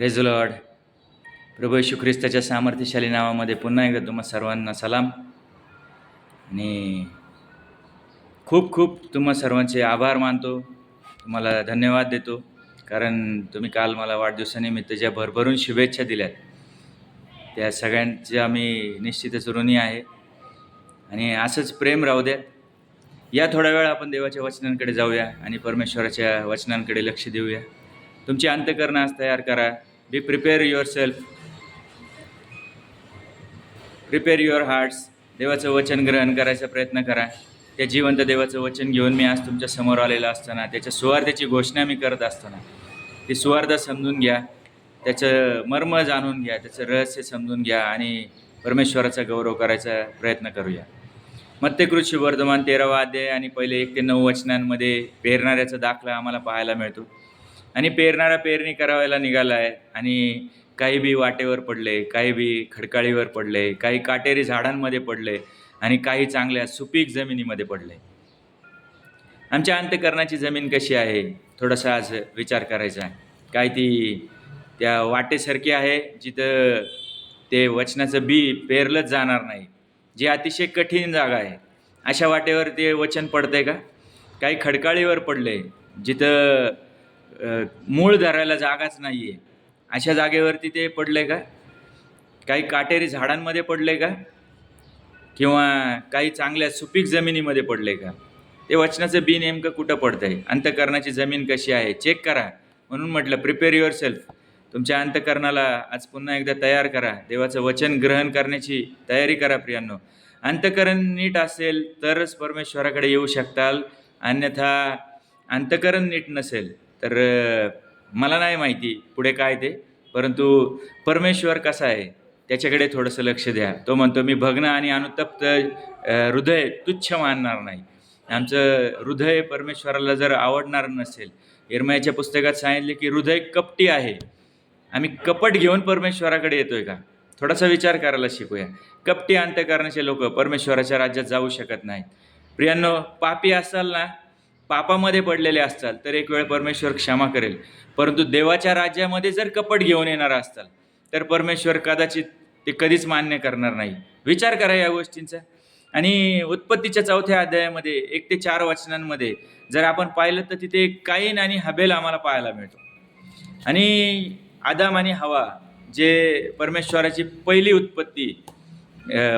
Praise the lord. प्रभू येशू ख्रिस्ताच्या सामर्थ्यशाली नावामध्ये पुन्हा एकदा तुम्हा सर्वांना सलाम आणि खूप खूप तुम्हा सर्वांचे आभार मानतो. तुम्हाला धन्यवाद देतो, कारण तुम्ही काल मला वाढदिवसानिमित्त ज्या भरभरून शुभेच्छा दिल्यात त्या सगळ्यांचे आम्ही निश्चितच ऋणी आहे आणि असंच प्रेम राहू द्या. या थोड्या वेळ आपण देवाच्या वचनांकडे जाऊया आणि परमेश्वराच्या वचनांकडे लक्ष देऊया. तुमची अंतःकरणं आज तयार करा. Be prepare your self, prepare your hearts. देवाचं वचन ग्रहण करायचा प्रयत्न करा. त्या जिवंत देवाचं वचन घेऊन मी आज तुमच्या समोर आलेलं असताना, त्याच्या सुवार्तेची घोषणा मी करत असताना, ती सुवार्ता समजून घ्या, त्याचं मर्म जाणून घ्या, त्याचं रहस्य समजून घ्या आणि परमेश्वराचा गौरव करायचा प्रयत्न करूया. मत्तेकृत शुभवर्तमान 13वा अध्याय आणि पहिले 1 ते 9 वचनांमध्ये पेरणाऱ्याचा दाखला आम्हाला पाहायला मिळतो. आणि पेरणारा पेरणी करावायला निघाला आहे आणि काही बी वाटेवर पडले, काही बी खडकाळीवर पडले, काही काटेरी झाडांमध्ये पडले आणि काही चांगल्या सुपीक जमिनीमध्ये पडले. आमच्या अंतःकरणाची जमीन कशी आहे थोडासा आज विचार करायचा आहे. काय ती त्या वाटेसारखी आहे जिथं ते वचनाचं बी पेरलंच जाणार नाही, जी अतिशय कठीण जागा आहे. अशा वाटेवर ते वचन पडतंय का? काही खडकाळीवर पडले जिथं मूळ धरायला जागाच नाही आहे, अशा जागेवरती ते पडले का? काही काटेरी झाडांमध्ये पडले का? किंवा काही चांगल्या सुपीक जमिनीमध्ये पडले का? ते वचनाचं बी नेमकं कुठं पडतंय? अंतःकरणाची जमीन कशी आहे चेक करा. म्हणून म्हटलं प्रिपेअर युअर सेल्फ. तुमच्या अंतःकरणाला आज पुन्हा एकदा तयार करा. देवाचं वचन ग्रहण करण्याची तयारी करा प्रियांनो. अंतःकरण नीट असेल तरच परमेश्वराकडे येऊ शकताल, अन्यथा अंतःकरण नीट नसेल तर मला नाही माहिती पुढे काय ते, परंतु परमेश्वर कसा आहे त्याच्याकडे थोडंसं लक्ष द्या. तो म्हणतो, मी भग्न आणि अनुतप्त हृदय तुच्छ मानणार नाही. आमचं हृदय परमेश्वराला जर आवडणार नसेल, यिर्मयाच्या पुस्तकात सांगितले की हृदय कपटी आहे. आम्ही कपट घेऊन परमेश्वराकडे येतोय का? थोडासा विचार करायला शिकूया. कपटी अंतःकरणाचे लोक परमेश्वराच्या राज्यात जाऊ शकत नाहीत. प्रियांनो, पापी असाल ना, पापामध्ये पडलेले असताल तर एक वेळ परमेश्वर क्षमा करेल, परंतु देवाच्या राज्यामध्ये जर कपट घेऊन येणार असताल तर परमेश्वर कदाचित ते कधीच मान्य करणार नाही. विचार करा या गोष्टींचा. आणि उत्पत्तीच्या 4थ्या अध्यायामध्ये 1 ते 4 वचनांमध्ये जर आपण पाहिलं तर तिथे काईन आणि हबेल आम्हाला पाहायला मिळतो. आणि आदाम आणि हवा, जे परमेश्वराची पहिली उत्पत्ती,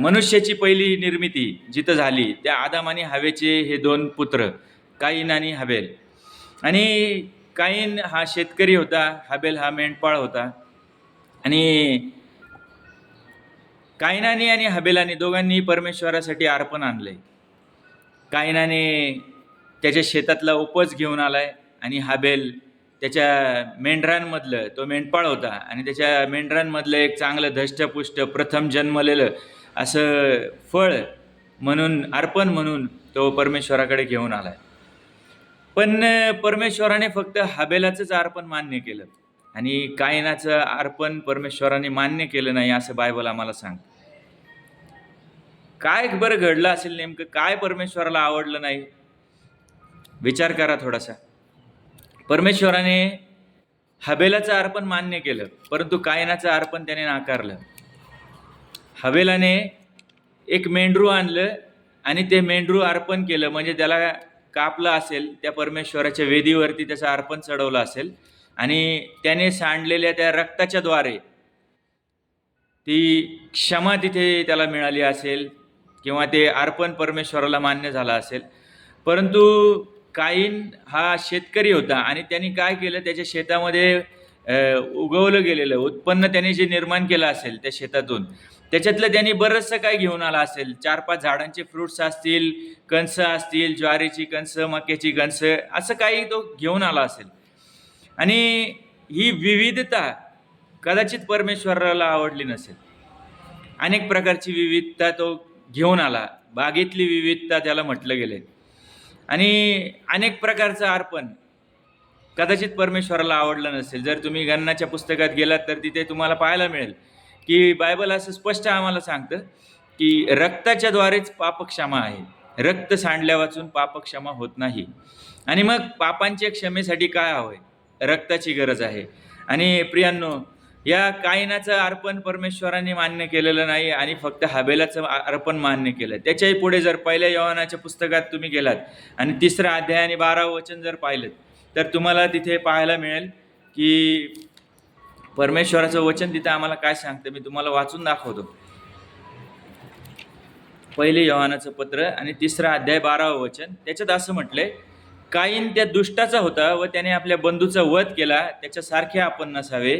मनुष्याची पहिली निर्मिती जिथं झाली, त्या आदाम आणि हवेचे हे 2 पुत्र काईन आणि हबेल. आणि काईन हा शेतकरी होता, हबेल हा मेंढपाळ होता. आणि काईनाने आणि हबेलाने दोघांनी परमेश्वरासाठी अर्पण आणले. काईनाने त्याच्या शेतातला उपज घेऊन आलाय आणि हबेल त्याच्या मेंढरांमधलं, तो मेंढपाळ होता आणि त्याच्या मेंढरांमधलं एक चांगलं धष्टपुष्ट प्रथम जन्मलेलं असं फळ म्हणून, अर्पण म्हणून तो परमेश्वराकडे घेऊन आलाय. पण परमेश्वराने फक्त हबेलाचंच अर्पण मान्य केलं आणि काईनाचं अर्पण परमेश्वराने मान्य केलं नाही, असं बायबल आम्हाला सांगतं. काय बरं घडलं असेल नेमकं? काय परमेश्वराला आवडलं नाही? विचार करा थोडासा. परमेश्वराने हबेलाचं अर्पण मान्य केलं, परंतु कायनाचं अर्पण त्याने नाकारलं. हबेलाने एक मेंढरू आणलं आणि ते मेंढरू अर्पण केलं, म्हणजे त्याला कापलं असेल, त्या परमेश्वराच्या वेदीवरती त्याचं अर्पण चढवलं असेल आणि त्याने सांडलेल्या त्या रक्ताच्या द्वारे ती क्षमा तिथे त्याला मिळाली असेल किंवा ते अर्पण परमेश्वराला मान्य झालं असेल. परंतु काईन हा शेतकरी होता आणि त्यांनी काय केलं, त्याच्या शेतामध्ये उगवलं गेलेलं उत्पन्न त्याने जे निर्माण केलं असेल त्या शेतातून, त्याच्यातलं त्यांनी बरंचसं काय घेऊन आला असेल. 4-5 झाडांचे फ्रुट्स असतील, कणसं असतील, ज्वारीची कणसं, मक्याची कणसं, असं काही तो घेऊन आला असेल. आणि ही विविधता कदाचित परमेश्वराला आवडली नसेल. अनेक प्रकारची विविधता तो घेऊन आला. बागेतली विविधता त्याला म्हटलं गेले. आणि अनेक प्रकारचं अर्पण कदाचित परमेश्वराला आवडलं नसेल. जर तुम्ही गणनाच्या पुस्तकात गेलात तर तिथे तुम्हाला पाहायला मिळेल की बायबल असं स्पष्ट आम्हाला सांगतं की रक्ताच्या द्वारेच पापक्षमा आहे. रक्त सांडल्या वाचून पापक्षमा होत नाही. आणि मग पापांच्या क्षमेसाठी काय हवंय? रक्ताची गरज आहे. आणि प्रियांनो, या कायनाचं अर्पण परमेश्वरांनी मान्य केलेलं नाही आणि फक्त हाबेलाचं अर्पण मान्य केलं. त्याच्याही पुढे जर पहिल्या योहानाच्या पुस्तकात तुम्ही गेलात आणि 3रा अध्याय आणि 12वं वचन जर पाहिलं तर तुम्हाला तिथे पाहायला मिळेल की परमेश्वराचं वचन तिथं आम्हाला काय सांगतं. मी तुम्हाला वाचून दाखवतो. पहिले योहानाचं पत्र आणि 3रा अध्याय 12वं वचन. त्याच्यात असं म्हटलंय, काईन त्या दुष्टाचा होता व त्याने आपल्या बंधूचा वध केला, त्याच्यासारखे आपण नसावे.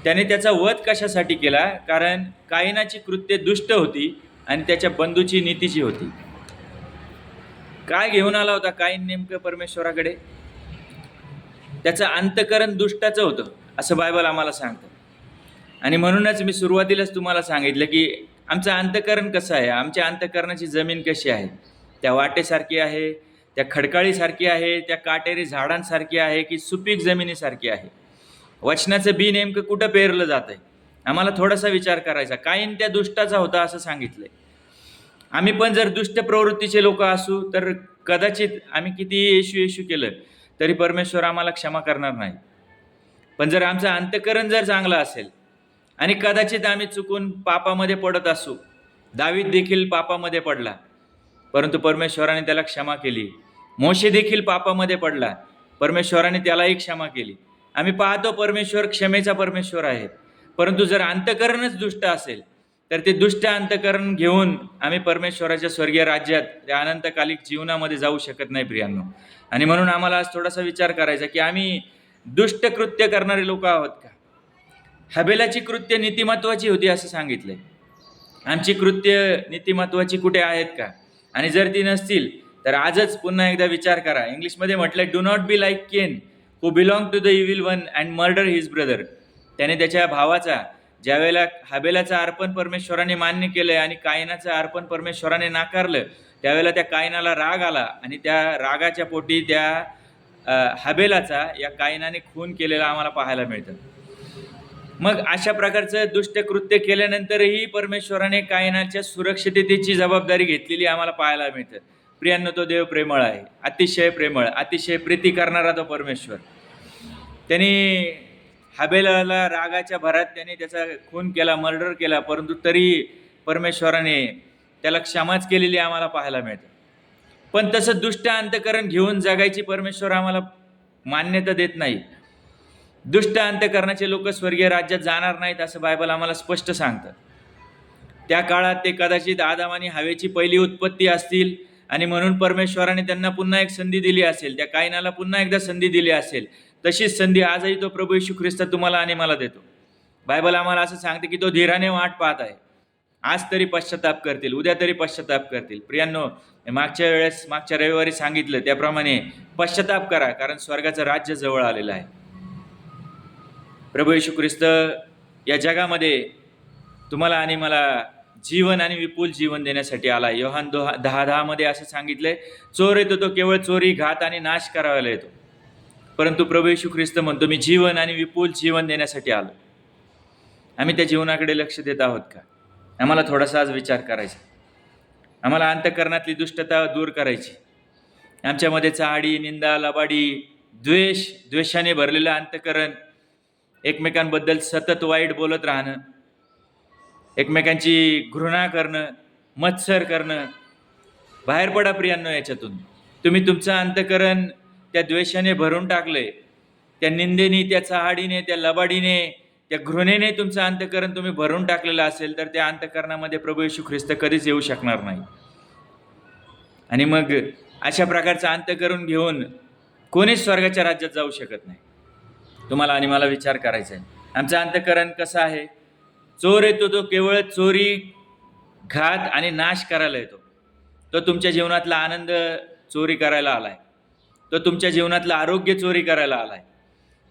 त्याने त्याचा वध कशासाठी केला? कारण काईनाची कृत्ये दुष्ट होती आणि त्याच्या बंधूची नीतीची होती. काय घेऊन आला होता काईन नेमकं परमेश्वराकडे? त्याचं अंतकरण दुष्टाचं होतं असं बायबल आम्हाला सांगतं. आणि म्हणूनच मी सुरुवातीलाच तुम्हाला सांगितलं की आमचं अंतकरण कसं आहे, आमच्या अंतकरणाची जमीन कशी आहे. त्या वाटेसारखी आहे, त्या खडकाळीसारखी आहे, त्या काटेरी झाडांसारखी आहे की सुपीक जमिनीसारखी आहे? वचनाचं बी नेमकं कुठं पेरलं जात आहे? आम्हाला थोडासा विचार करायचा. काईन त्या दुष्टाचा होता असं सांगितलंय. आम्ही पण जर दुष्ट प्रवृत्तीचे लोक असू तर कदाचित आम्ही किती येशू येशू केलं तरी परमेश्वर आम्हाला क्षमा करणार नाही. पण जर आमचं अंतकरण जर चांगलं असेल आणि कदाचित आम्ही चुकून पापामध्ये पडत असू, दावीद देखील पापामध्ये पडला परंतु परमेश्वराने त्याला क्षमा केली. मोशे देखील पापामध्ये पडला, परमेश्वराने त्यालाही क्षमा केली. आम्ही पाहतो परमेश्वर क्षमेचा परमेश्वर आहे. परंतु जर अंतकरणच दुष्ट असेल तर ते दुष्ट अंतकरण घेऊन आम्ही परमेश्वराच्या स्वर्गीय राज्यात त्या अनंतकालिक जीवनामध्ये जाऊ शकत नाही प्रियांनो. आणि म्हणून आम्हाला आज थोडासा विचार करायचा की आम्ही दुष्ट कृत्य करणारे लोक आहोत का? हबेलाची कृत्य नीतिमत्वाची होती असं सांगितलंय. आमची कृत्य नीतिमत्वाची कुठे आहेत का? आणि जर ती नसतील तर आजच पुन्हा एकदा विचार करा. इंग्लिशमध्ये म्हटलंय, do not be like Cain who belong to the evil one and murder his brother. त्याने त्याच्या भावाचा, ज्यावेळेला हबेलाचं अर्पण परमेश्वराने मान्य केलंय आणि कायनाचं अर्पण परमेश्वराने नाकारलं, त्यावेळेला त्या कायनाला राग आला आणि त्या रागाच्या पोटी त्या हबेलाचा या कायनाने खून केलेला आम्हाला पाहायला मिळतं. मग अशा प्रकारचं दुष्टकृत्य केल्यानंतरही परमेश्वराने कायनाच्या सुरक्षिततेची जबाबदारी घेतलेली आम्हाला पाहायला मिळतं. प्रियांनो, तो देव प्रेमळ आहे, अतिशय प्रेमळ, अतिशय प्रीती करणारा तो परमेश्वर. त्यांनी हबेलाला रागाच्या भरात त्याने त्याचा खून केला, मर्डर केला, परंतु तरी परमेश्वराने त्याला क्षमाच केलेली आम्हाला पाहायला मिळतं. पण तसं दुष्ट अंतकरण घेऊन जगायची परमेश्वर आम्हाला मान्यता देत नाही. दुष्ट अंतकरणाचे लोक स्वर्गीय राज्यात जाणार नाहीत असं बायबल आम्हाला स्पष्ट सांगतं. त्या काळात ते कदाचित आदाम आणि हवेची पहिली उत्पत्ती असतील आणि म्हणून परमेश्वराने त्यांना पुन्हा एक संधी दिली असेल, त्या कायनाला पुन्हा एकदा संधी दिली असेल. तशीच संधी आजही तो प्रभू येशू ख्रिस्त तुम्हाला आणि मला देतो. बायबल आम्हाला असं सांगते की तो धीराने वाट पाहत आहे. आज तरी पश्चाताप करतील, उद्या तरी पश्चाताप करतील. प्रियांनो, मागच्या रविवारी सांगितलं त्याप्रमाणे पश्चाताप करा, कारण स्वर्गाचं राज्य जवळ आलेलं आहे. प्रभू येशू ख्रिस्त या जगामध्ये तुम्हाला आणि मला जीवन आणि विपुल जीवन देण्यासाठी आला. योहान 10:10 मध्ये असं सांगितलंय, चोर येतो तो केवळ चोरी, घात आणि नाश करायला येतो, परंतु प्रभू येशू ख्रिस्त म्हणतो मी जीवन आणि विपुल जीवन देण्यासाठी आलो. आम्ही त्या जीवनाकडे लक्ष देत आहोत का? आम्हाला थोडासा आज विचार करायचा. आम्हाला अंतकरणातली दुष्टता दूर करायची. आमच्यामध्ये चाहडी, निंदा, लबाडी, द्वेषाने भरलेलं अंतकरण, एकमेकांबद्दल सतत वाईट बोलत राहणं, एकमेकांची घृणा करणं, मत्सर करणं, बाहेर पडा प्रियांनो याच्यातून. तुम्ही तुमचं अंतकरण त्या द्वेषाने भरून टाकलंय, त्या निंदेने, त्या चहाडीने, त्या लबाडीने, त्या घृणेने तुमचं अंतकरण तुम्ही भरून टाकलेलं असेल तर त्या अंतकरणामध्ये प्रभू येशू ख्रिस्त कधीच येऊ शकणार नाही. आणि मग अशा प्रकारचं अंतकरण घेऊन कोणीच स्वर्गाच्या राज्यात जाऊ शकत नाही. तुम्हाला आणि मला विचार करायचा आहे, आमचं अंतकरण कसं आहे? चोर येतो तो केवळ चोरी, घात आणि नाश करायला येतो. तो तुमच्या जीवनातला आनंद चोरी करायला आलाय. तो तुमच्या जीवनातलं आरोग्य चोरी करायला आलाय.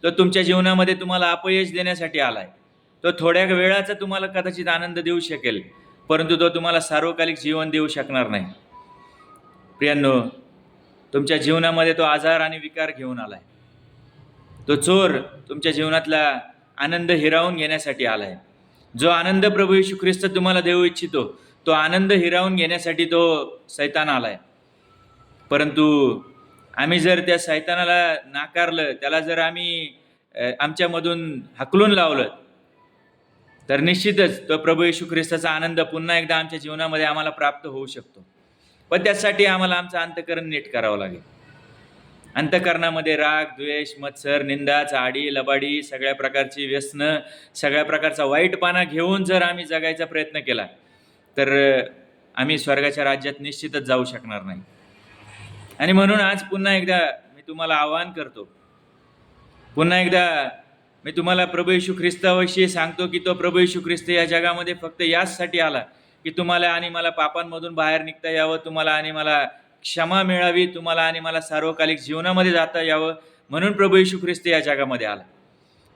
तो तुमच्या जीवनामध्ये तुम्हाला अपयश देण्यासाठी आलाय. तो थोड्या वेळाचा तुम्हाला कदाचित आनंद देऊ शकेल, परंतु तो तुम्हाला सार्वकालिक जीवन देऊ शकणार नाही. प्रियांनो, तुमच्या जीवनामध्ये तो आजार आणि विकार घेऊन आलाय. तो चोर तुमच्या जीवनातला आनंद हिरावून घेण्यासाठी आलाय. जो आनंद प्रभू येशू ख्रिस्त तुम्हाला देऊ इच्छितो, तो आनंद हिरावून घेण्यासाठी तो सैतान आलाय. परंतु आम्ही जर त्या सैतानाला नाकारलं, त्याला जर आम्ही आमच्यामधून हाकलून लावलं, तर निश्चितच तो प्रभू येशू ख्रिस्ताचा आनंद पुन्हा एकदा आमच्या जीवनामध्ये आम्हाला प्राप्त होऊ शकतो. पण त्यासाठी आम्हाला आमचं अंतःकरण नीट करावं लागेल. अंतःकरणामध्ये राग, द्वेष, मत्सर, निंदा, चाडी, लबाडी, सगळ्या प्रकारची व्यसनं, सगळ्या प्रकारचा वाईटपणा घेऊन जर आम्ही जगायचा प्रयत्न केला, तर आम्ही स्वर्गाच्या राज्यात निश्चितच जाऊ शकणार नाही. आणि म्हणून आज पुन्हा एकदा मी तुम्हाला आवाहन करतो, पुन्हा एकदा मी तुम्हाला प्रभू येशू ख्रिस्ताविषयी सांगतो की तो प्रभू येशू ख्रिस्त या जगामध्ये फक्त याचसाठी आला की तुम्हाला आणि मला पापांमधून बाहेर निघता यावं, तुम्हाला आणि मला क्षमा मिळावी, तुम्हाला आणि मला सार्वकालिक जीवनामध्ये जाता यावं, म्हणून प्रभू येशू ख्रिस्त या जगामध्ये आला.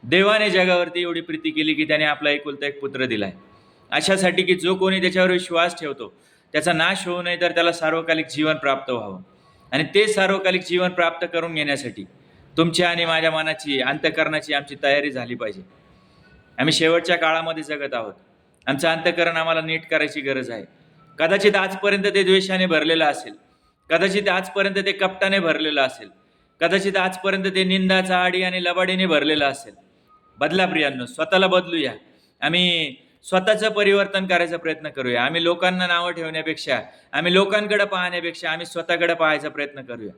देवाने जगावरती एवढी प्रीती केली की त्याने आपला एकुलता एक पुत्र दिलाय, अशासाठी की जो कोणी त्याच्यावर विश्वास ठेवतो त्याचा नाश होऊ नये, तर त्याला सार्वकालिक जीवन प्राप्त व्हावं. आणि ते सार्वकालिक जीवन प्राप्त करून घेण्यासाठी तुमच्या आणि माझ्या मनाची, अंतःकरणाची आमची तयारी झाली पाहिजे. आम्ही शेवटच्या काळामध्ये जगत आहोत. आमचं अंतःकरण आम्हाला नीट करायची गरज आहे. कदाचित आजपर्यंत ते द्वेषाने भरलेलं असेल, कदाचित आजपर्यंत ते कपटाने भरलेलं असेल, कदाचित आजपर्यंत ते निंदा, चाडी आणि लबाडीने भरलेलं असेल. बदला प्रियांनो, स्वतःला बदलूया. आम्ही स्वतःचं परिवर्तन करायचा प्रयत्न करूया. आम्ही लोकांना नावं ठेवण्यापेक्षा, आम्ही लोकांकडे पाहण्यापेक्षा आम्ही स्वतःकडे पाहायचा प्रयत्न करूया.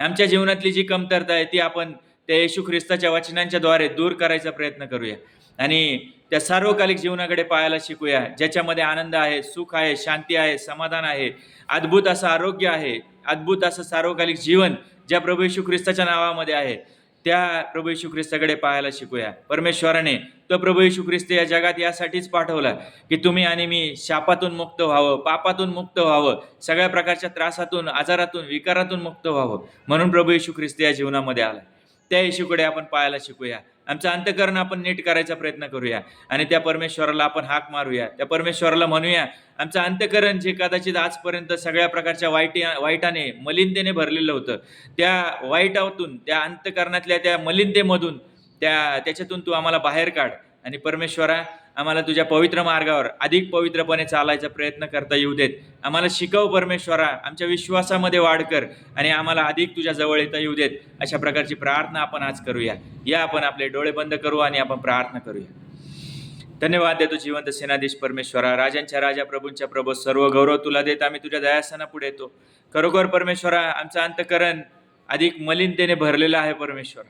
आमच्या जीवनातली जी कमतरता आहे ती आपण त्या येशू ख्रिस्ताच्या वचनांच्या द्वारे दूर करायचा प्रयत्न करूया आणि त्या सार्वकालिक जीवनाकडे पाहायला शिकूया, ज्याच्यामध्ये आनंद आहे, सुख आहे, शांती आहे, समाधान आहे, अद्भुत असं आरोग्य आहे, अद्भुत असं सार्वकालिक जीवन ज्या प्रभू येशू ख्रिस्ताच्या नावामध्ये आहे, त्या प्रभू येशू ख्रिस्ताकडे पाहायला शिकूया. परमेश्वराने तो प्रभू येशू ख्रिस्त या जगात यासाठीच पाठवला की तुम्ही आणि मी शापातून मुक्त व्हावं, पापातून मुक्त व्हावं, सगळ्या प्रकारच्या त्रासातून, आजारातून, विकारातून मुक्त व्हावं. म्हणून प्रभू येशू ख्रिस्त या जीवनामध्ये आला. त्या येशूकडे आपण पाहायला शिकूया. आमचं अंतःकरण आपण नीट करायचा प्रयत्न करूया आणि त्या परमेश्वराला आपण हाक मारूया. त्या परमेश्वराला म्हणूया, आमचं अंतःकरण जे कदाचित आजपर्यंत सगळ्या प्रकारच्या वाईटाने, मलिनतेने भरलेलं होतं, त्या वाईटातून, त्या अंतःकरणातल्या त्या मलिनतेमधून, त्याच्यातून तू आम्हाला बाहेर काढ. आणि परमेश्वरा, आम्हाला तुझ्या पवित्र मार्गावर अधिक पवित्रपणे चालायचा प्रयत्न करता येऊ देत. आम्हाला शिकव परमेश्वरा, आमच्या विश्वासामध्ये वाढ कर आणि आम्हाला अधिक तुझ्या जवळ येता येऊ देत. अशा प्रकारची प्रार्थना आपण आज करूया. या आपण आपले डोळे बंद करू आणि आपण प्रार्थना करूया. धन्यवाद देतो जिवंत सेनाधीश परमेश्वरा, राजांच्या राजा, प्रभूंच्या प्रभू, सर्व गौरव तुला देत आम्ही तुझ्या दयासनापुढे येतो. खरोखर परमेश्वरा, आमचं अंतःकरण अधिक मलिनतेने भरलेलं आहे. परमेश्वर,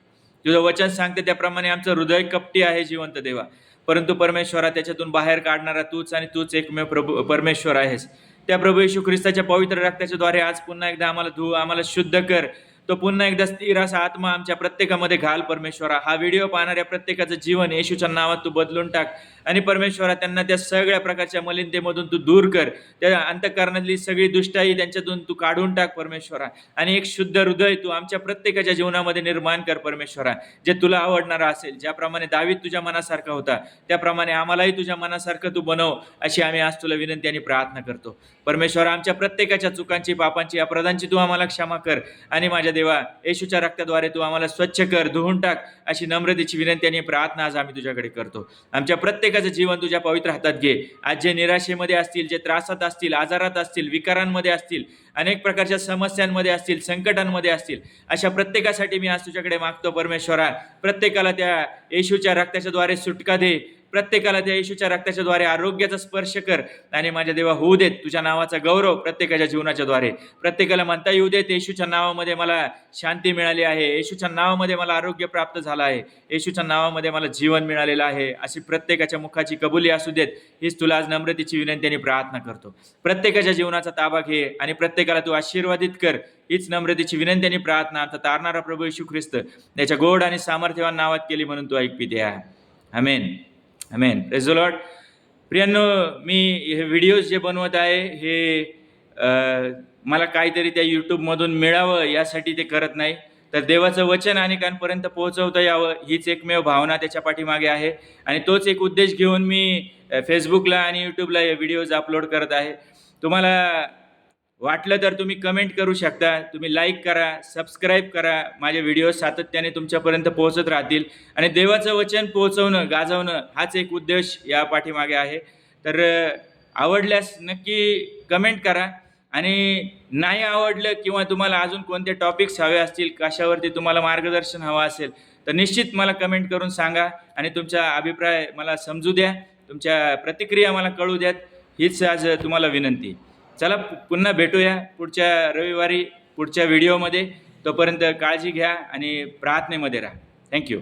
तुझं वचन सांगते त्याप्रमाणे आमचं हृदय कपटी आहे जिवंत देवा. परंतु परमेश्वरा, त्याच्यातून बाहेर काढणारा तूच आणि तूच एकमेव प्रभू परमेश्वर आहेस. त्या प्रभू येशू ख्रिस्ताच्या पवित्र रक्ताच्या द्वारे आज पुन्हा एकदा आम्हाला धुव, आम्हाला शुद्ध कर. तो पुन्हा एकदा स्थिर असा आत्मा आमच्या प्रत्येकामध्ये घाल. परमेश्वरा, हा व्हिडिओ पाहणाऱ्या प्रत्येकाचं जीवन येशूच्या नावात तू बदलून टाक आणि परमेश्वरा, त्यांना त्या सगळ्या प्रकारच्या मलिनतेमधून तू दूर कर. त्या अंतःकरणातली सगळी दुष्टाई त्यांच्यातून तू काढून टाक परमेश्वरा, आणि एक शुद्ध हृदय तू आमच्या प्रत्येकाच्या जीवनामध्ये निर्माण कर परमेश्वरा, जे तुला आवडणारा असेल. ज्याप्रमाणे दावीद तुझ्या मनासारखा होता, त्याप्रमाणे आम्हालाही तुझ्या मनासारखं तू बनव, अशी आम्ही आज तुला विनंती आणि प्रार्थना करतो. परमेश्वरा, आमच्या प्रत्येकाच्या चुकांची, पापांची, अपराधांची तू आम्हाला क्षमा कर आणि माझ्या देवा, येशूच्या रक्ताद्वारे तू आम्हाला स्वच्छ कर, धुवून टाक, अशी नम्रतेची विनंती आणि प्रार्थना आज आम्ही तुझ्याकडे करतो. आमच्या प्रत्येकाचं जीवन तुझ्या पवित्र हातात घे. आज जे निराशेमध्ये असतील, जे त्रासात असतील, आजारात असतील, विकारांमध्ये असतील, अनेक प्रकारच्या समस्यांमध्ये असतील, संकटांमध्ये असतील, अशा प्रत्येकासाठी मी आज तुझ्याकडे मागतो परमेश्वरा. प्रत्येकाला त्या येशूच्या रक्ताच्या द्वारे सुटका दे, प्रत्येकाला त्या येशूच्या रक्ताच्या द्वारे आरोग्याचा स्पर्श कर आणि माझ्या देवा, होऊ देत तुझ्या नावाचा गौरव प्रत्येकाच्या जीवनाच्या द्वारे. प्रत्येकाला म्हणता येऊ देत, येशूच्या नावामध्ये मला शांती मिळाली आहे, येशूच्या नावामध्ये मला आरोग्य प्राप्त झालं आहे, येशूच्या नावामध्ये मला जीवन मिळालेलं आहे, अशी प्रत्येकाच्या मुखाची कबुली असू देत. हीच तुला आज नम्रतेची विनंती आणि प्रार्थना करतो. प्रत्येकाच्या जीवनाचा ताबा घे आणि प्रत्येकाला तू आशीर्वादित कर. हीच नम्रतेची विनंती आणि प्रार्थना आमचा तारणारा प्रभू येशू ख्रिस्त त्याच्या गोड आणि सामर्थ्यवान नावात केली, म्हणून तू ऐकपी दे. आमेन, आमेन. Praise the lord. प्रियांनो, मी हे व्हिडिओज जे बनवत आहे हे मला काहीतरी त्या यूट्यूबमधून मिळावं यासाठी ते करत नाही, तर देवाचं वचन अनेकांपर्यंत पोहोचवता यावं हीच एकमेव भावना त्याच्या पाठीमागे आहे. आणि तोच एक उद्देश घेऊन मी फेसबुकला आणि यूट्यूबला हे व्हिडिओज अपलोड करत आहे. तुम्हाला वाटलं तर तुम्ही कमेंट करू शकता, तुम्ही लाईक करा, सबस्क्राईब करा. माझे व्हिडिओ सातत्याने तुमच्यापर्यंत पोहोचत राहतील आणि देवाचं वचन पोहोचवणं, गाजवणं हाच एक उद्देश या पाठीमागे आहे. तर आवडल्यास नक्की कमेंट करा, आणि नाही आवडलं किंवा तुम्हाला अजून कोणते टॉपिक्स हवे असतील, कशावरती तुम्हाला मार्गदर्शन हवं असेल, तर निश्चित मला कमेंट करून सांगा आणि तुमचा अभिप्राय मला समजू द्या, तुमच्या प्रतिक्रिया मला कळू द्यात, हीच आज तुम्हाला विनंती. चला पुन्हा भेटूया पुढच्या रविवारी पुढच्या व्हिडिओमध्ये. तोपर्यंत काळजी घ्या आणि प्रार्थनेमध्ये राहा. थँक्यू.